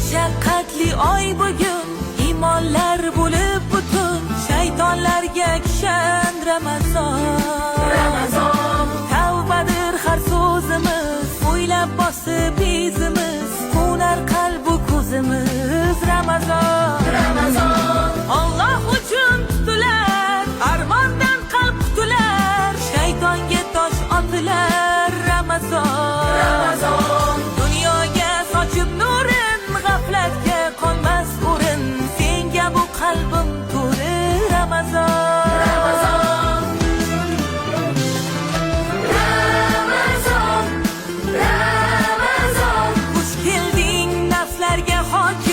Mashaqqatli oy bugun, iymonlar bo'lib butun, shaytonlarga kishan Ramazon. Tavbadir har so'zimiz, o'ylab bosib izimiz, qo'nar qalbu ko'zimiz. Ramazon Alloh uchun tutilar, armondan qalb qutular, shaytonga tosh otilar. Ramazon dunyoga sochib nurin, g'aflatga qolmas o'rin, senga bu qalbim to'ri. Ramazon xush kelding nafslarga hokim.